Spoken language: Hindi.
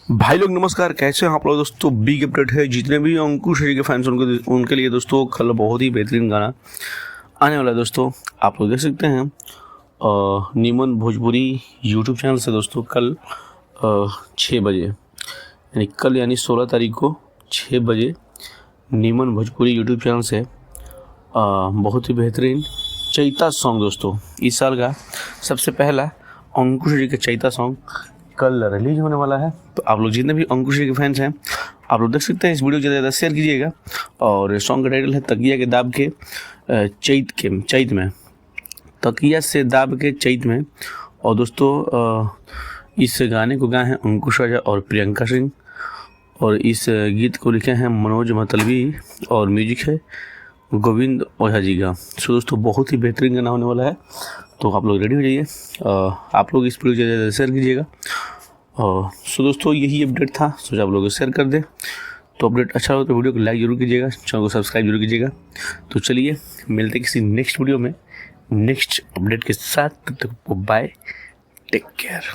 भाई लोग नमस्कार, कैसे हैं आप लोग दोस्तों। बिग अपडेट है, जितने भी अंकुश जी के फैंस उनके लिए दोस्तों कल बहुत ही बेहतरीन गाना आने वाला है दोस्तों। आप लोग देख सकते हैं नीमन भोजपुरी यूट्यूब चैनल से दोस्तों कल 6 बजे यानी कल यानी 16 तारीख को 6 बजे नीमन भोजपुरी यूट्यूब चैनल से बहुत ही बेहतरीन चैता सॉन्ग दोस्तों, इस साल का सबसे पहला अंकुश जी का चैता सॉन्ग कल रिलीज होने वाला है। तो आप लोग जितने भी अंकुश जी के फैंस हैं आप लोग देख सकते हैं, इस वीडियो को ज़्यादा शेयर कीजिएगा। और सॉन्ग का टाइटल है तकिया के दाब के चैत में, तकिया से दाब के चैत में। और दोस्तों इस गाने को गाए हैं अंकुश राजा और प्रियंका सिंह, और इस गीत को लिखे हैं मनोज मतलबी, और म्यूजिक है गोविंद ओझा जी का। सो दोस्तों बहुत ही बेहतरीन गाना होने वाला है, तो आप लोग रेडी हो जाइए। आप लोग इस वीडियो को ज़्यादा शेयर कीजिएगा। सो दोस्तों यही अपडेट था, सोचा आप लोगों को शेयर कर दें। तो अपडेट अच्छा हो तो वीडियो को लाइक जरूर कीजिएगा, चैनल को सब्सक्राइब जरूर कीजिएगा। तो चलिए मिलते किसी नेक्स्ट वीडियो में नेक्स्ट अपडेट के साथ, तब तक बाय, टेक केयर।